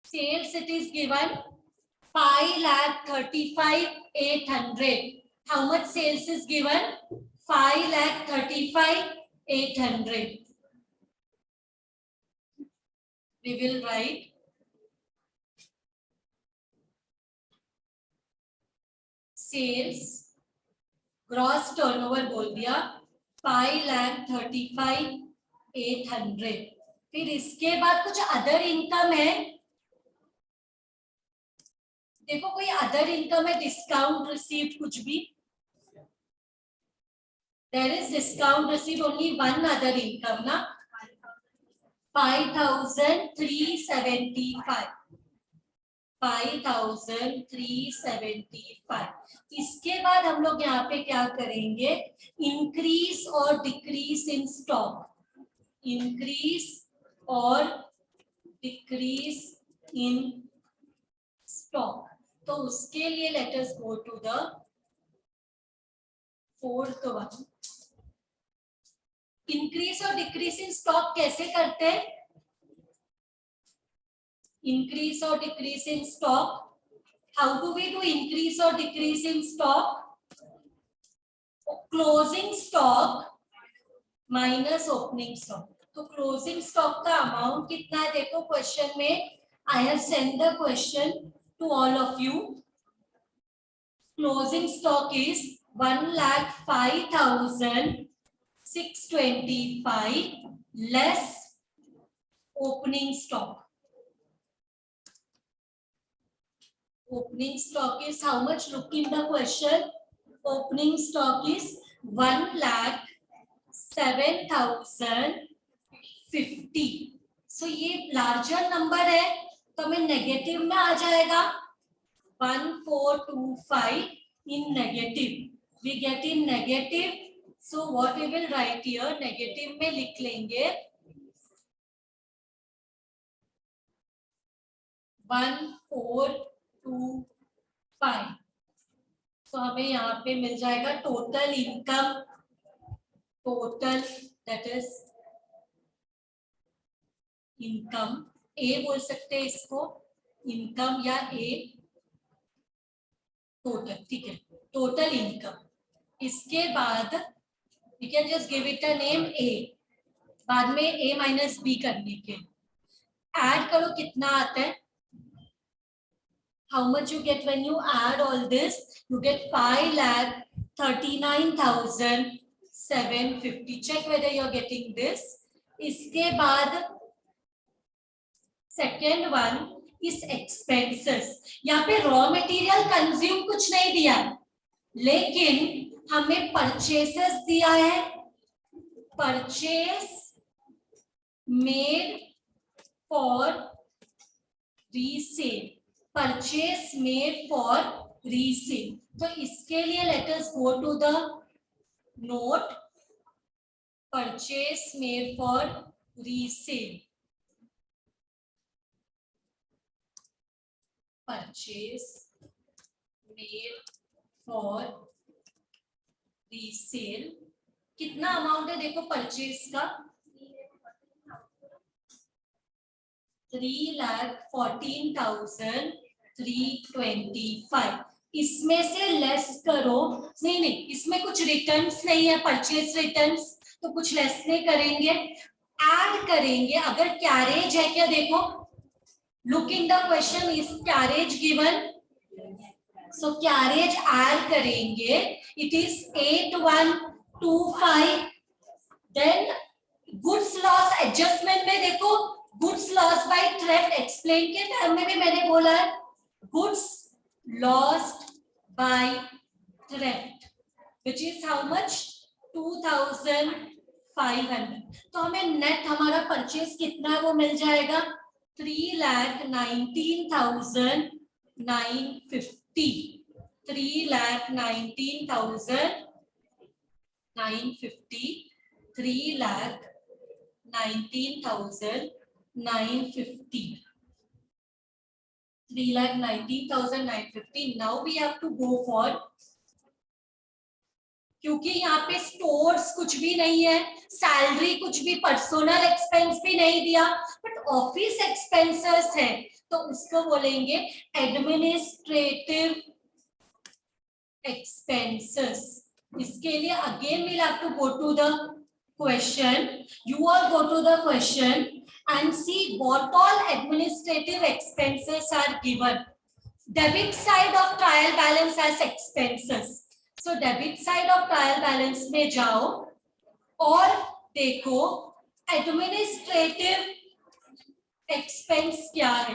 sales it is given 5,35,800 how much sales is given 5,35,800 we will write sales gross turnover बोल दिया 5,35,800 फिर इसके बाद कुछ अदर इनकम है देखो कोई अदर इनकम है डिस्काउंट रिसीव्ड कुछ भी there is discount received only one other income ना 5,375 इसके बाद हम लोग यहाँ पे क्या करेंगे इंक्रीज और डिक्रीज इन स्टॉक इंक्रीज और डिक्रीज इन स्टॉक तो उसके लिए let us go to the fourth one increase और डिक्रीज इन स्टॉक कैसे करते हैं इंक्रीज और decrease in stock how do we do increase और decrease in stock closing stock minus opening stock तो क्लोजिंग स्टॉक का अमाउंट कितना है देखो क्वेश्चन में I have send the question to all of you closing stock is 1,05,625 less opening stock opening stock is how much look in the question opening stock is 1,07,050 so ये larger number है तो हमें negative में आ जाएगा 1425 in negative, we get in negative, so what we will write here, negative में लिख लेंगे 1425, तो हमें यहाँ पे मिल जाएगा total income, total that is income, A बोल सकते हैं इसको, इनकम या ए टोटल, ठीक है, टोटल इनकम। इसके बाद we can just give it a name A, बाद में ए माइनस बी करने के, ऐड करो कितना आता है, how much you get when you add all this, you get 5,39,750, check whether you are getting this। इसके बाद सेकेंड वन इस एक्सपेंसेस, यहाँ पे रॉ मटेरियल कंज्यूम कुछ नहीं दिया, लेकिन हमें परचेसेस दिया है, purchase made for resale, purchase made for resale, तो इसके लिए let us go to the note, purchase made for resale, purchase made for resale, कितना अमाउंट है देखो परचेस का, 3,14,325, इसमें से लेस करो, नहीं इसमें कुछ रिटर्न्स नहीं है, परचेस रिटर्न्स, तो कुछ लेस नहीं करेंगे, ऐड करेंगे, अगर कैरेज है क्या देखो, look in the question, is carriage given, so carriage add करेंगे, it is 8125, then goods loss adjustment में देखो, goods loss by theft explain के टर्म में भी मैंने बोला है, goods lost by theft which is how much, 2,500, तो हमें नेट हमारा परचेस कितना है वो मिल जाएगा 3,19,950, 3,19,950, 3,19,950, 3,19,950, now we have to go for, क्योंकि यहाँ पे स्टोर्स कुछ भी नहीं है, सैलरी कुछ भी, पर्सनल एक्सपेंस भी नहीं दिया, बट ऑफिस एक्सपेंसेस है, तो उसको बोलेंगे एडमिनिस्ट्रेटिव एक्सपेंसेस। इसके लिए again we'll have to go to the question, you are go to the question and see what all administrative expenses are given, debit side of trial balance as expenses, so debit side of trial balance में जाओ और देखो administrative expense क्या है,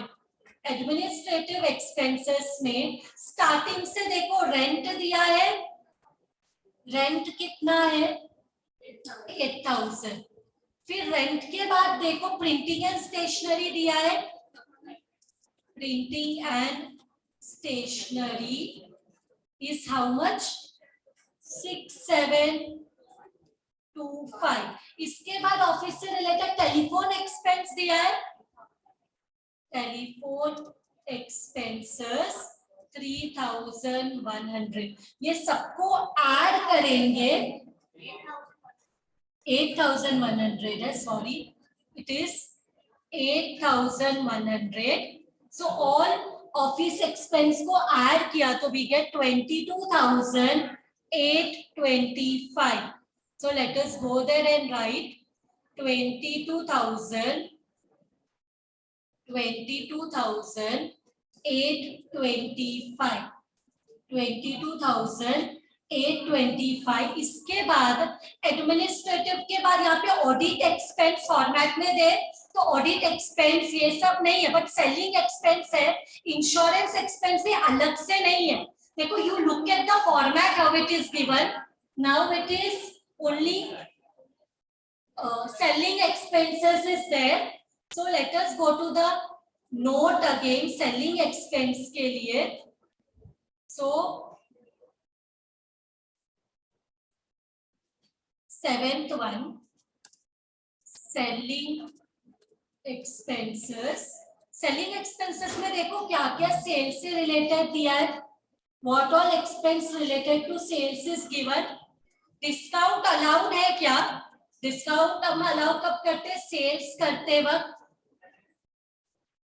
administrative expenses में starting से देखो rent दिया है, रेंट कितना है 8,000, फिर रेंट के बाद देखो प्रिंटिंग एंड स्टेशनरी दिया है, printing and stationery is how much, 6,725, इसके बाद ऑफिस से रिलेटेड टेलीफोन एक्सपेंस दिया है, टेलीफोन एक्सपेंसेस 3,100, ये सबको ऐड करेंगे 8,100 है, sorry it is 8,100, so all office expense को ऐड किया तो we get 22,825, so let us go there and write 22,825, 22,825, इसके बाद एडमिनिस्ट्रेटिव के बाद यहाँ पे ऑडिट एक्सपेंस फॉर्मेट में दे, तो ऑडिट एक्सपेंस ये सब नहीं है, बट सेलिंग एक्सपेंस है, इंश्योरेंस एक्सपेंस भी अलग से नहीं है, देखो you look at the format how it is given, now it is only selling expenses is there, so let us go to the note again, selling expense के लिए, so seventh one, selling expenses. Selling expenses में देखो क्या क्या sales से related दिया है। What all expense related to sales is given. Discount allowed है क्या? डिस्काउंट हम अलाउ कब करते हैं? सेल्स करते वक्त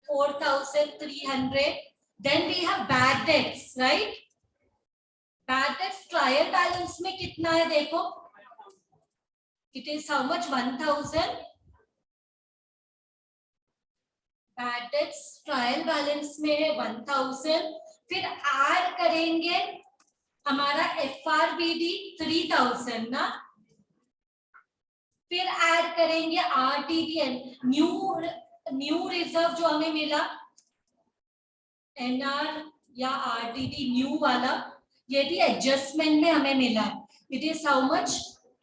4,300। Then we have bad debts, right? Bad debts trial balance में कितना है देखो, it is how much? 1,000। Bad debts trial balance में है 1,000। फिर ऐड करेंगे हमारा FRBD 3,000 ना, फिर ऐड करेंगे RTDN, न्यू रिजर्व जो हमें मिला, NR या RTD न्यू वाला, ये भी एडजस्टमेंट में हमें मिला है। It is how much?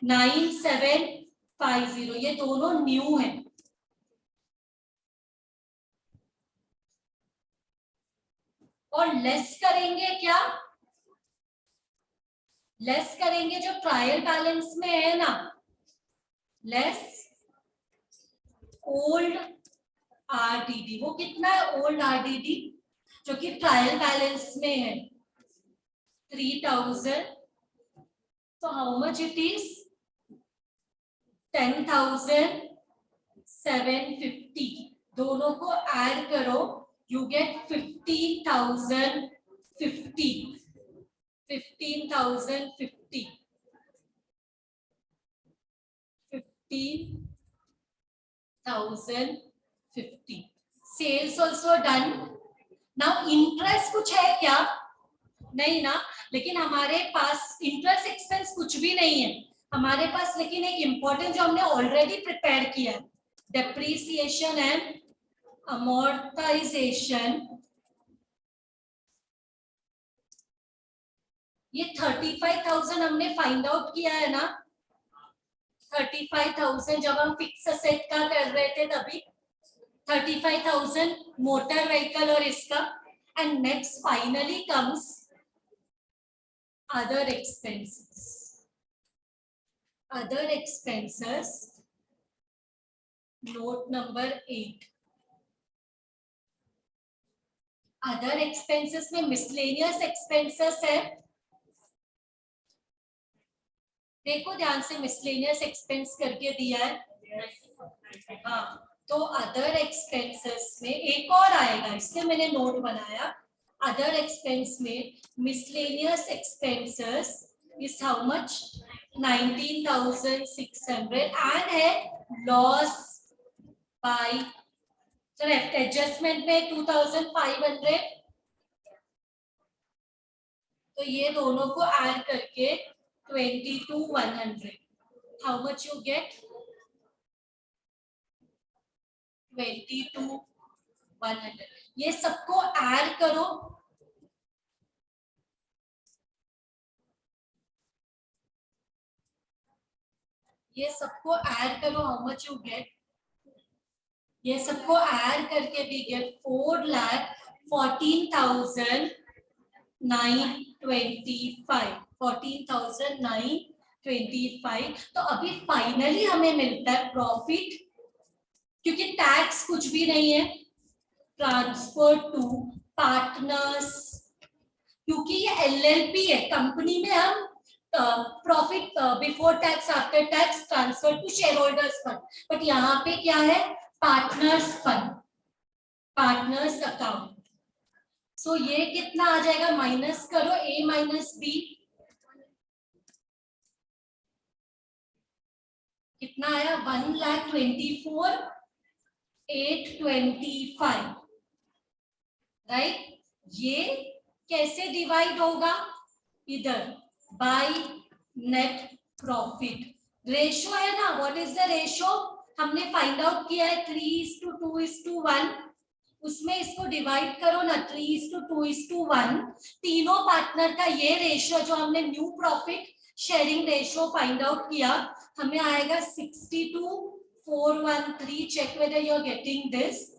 9,750। ये दोनों न्यू है। और लेस करेंगे क्या? लेस करेंगे जो ट्रायल बैलेंस में है ना, लेस ओल्ड RTD। वो कितना है ओल्ड RTD जो कि ट्रायल बैलेंस में है? 3,000। तो हाउ मच इट इज? 10,750। दोनों को ऐड करो, you get 15,050। 15,050। 15,050। Sales also done. Now interest कुछ है क्या? नहीं ना, लेकिन हमारे पास इंटरेस्ट एक्सपेंस कुछ भी नहीं है हमारे पास, लेकिन एक इंपॉर्टेंट जो हमने ऑलरेडी प्रिपेयर किया है, डेप्रीसिएशन एंड अमोर्टाइजेशन। ये 35,000 हमने फाइंड आउट किया है ना, 35,000 जब हम फिक्स असेट का कर रहे थे तभी 35,000 मोटर व्हीकल और इसका। And next finally comes other expenses. Other expenses, note number 8. Other expenses में miscellaneous expenses है। देखो ध्यान से, miscellaneous expense करके दिया है। हाँ, तो other expenses में एक और आएगा, इसलिए मैंने नोट बनाया। Other expense में miscellaneous expenses is how much? 19,600 and है loss by theft adjustment में 2,500। तो ये दोनों को ऐड करके 22,100। How much you get? 22,100। ये सबको ऐड करो, ये सबको ऐड करो, हाउ मच यू गेट? ये सबको ऐड करके भी गेट 4,14,925। 14,925। तो अभी फाइनली हमें मिलता है प्रॉफिट, क्योंकि टैक्स कुछ भी नहीं है। ट्रांसफर टू पार्टनर्स, क्योंकि ये LLP है, कंपनी में हम profit before tax after tax transfer to shareholders fund, but यहाँ पे क्या है? Partners fund, partners account. So ये कितना आ जाएगा? माइनस करो A माइनस B, कितना आया? 1,24,825, राइट? ये कैसे डिवाइड होगा? इधर बाय नेट प्रॉफिट। रेशो है ना, व्हाट इज द रेशो? हमने फाइंड आउट किया है 3:2:1। उसमें इसको डिवाइड करो ना, 3:2:1। तीनों पार्टनर का ये रेशियो जो हमने new profit sharing ratio find out किया, हमें आएगा 62,413। Check whether you are getting this.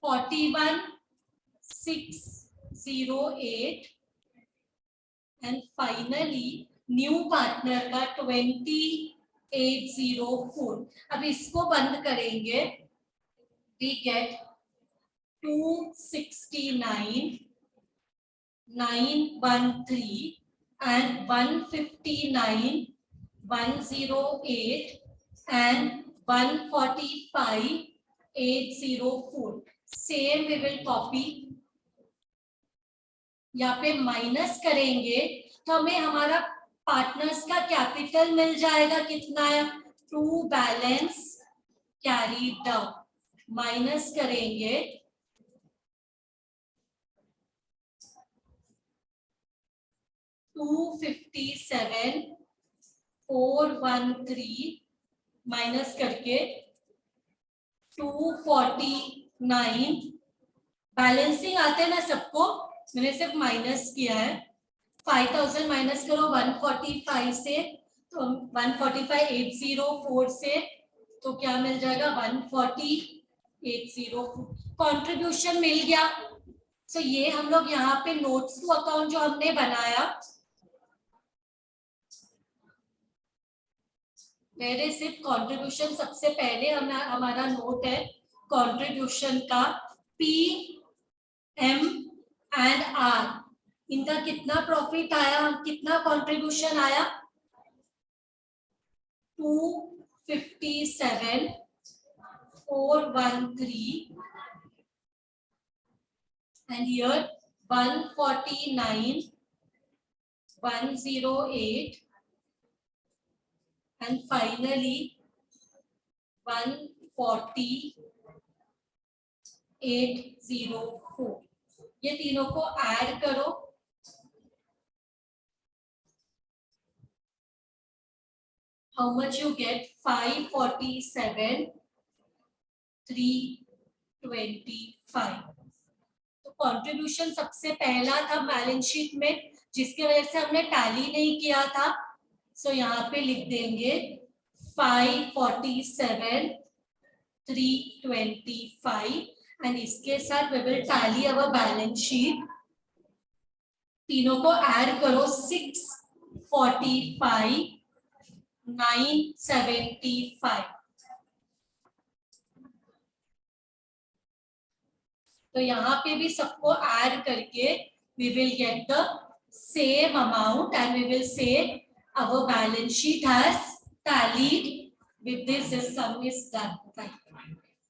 41,608 and finally new partner का 2804। अब इसको बंद करेंगे, we get 269,913 and 159,108 and 145,804. Same we will copy. यहाँ पे माइनस करेंगे तो हमें हमारा पार्टनर्स का कैपिटल मिल जाएगा, कितना है, to balance carry down. Minus करेंगे 257,413 माइनस करके 249। बैलेंसिंग आते हैं ना सबको, मैंने सिर्फ माइनस किया है। 5000 माइनस करो 145 से, तो 145,804 से, तो क्या मिल जाएगा 140,804। कंट्रीब्यूशन मिल गया। सो ये हम लोग यहाँ पे नोट्स टू अकाउंट जो हमने बनाया, मेरे सिर्फ कंट्रीब्यूशन सबसे पहले हमारा नोट है कंट्रीब्यूशन का, पी एम एंड आर, इनका कितना प्रॉफिट आया, कितना कंट्रीब्यूशन आया, 257,413 and here 149,108 and finally 140,804। ये तीनों को ऐड करो, how much you get, 547,325। तो कंट्रीब्यूशन सबसे पहला था बैलेंस शीट में, जिसके वजह से हमने टैली नहीं किया था। सो यहाँ पे लिख देंगे 547,325 एंड इसके साथ we will tally our balance sheet. तीनों को ऐड करो, 645,975। तो यहाँ पे भी सबको ऐड करके we will get the same amount and we will say our balance sheet has tallied with this sum is done.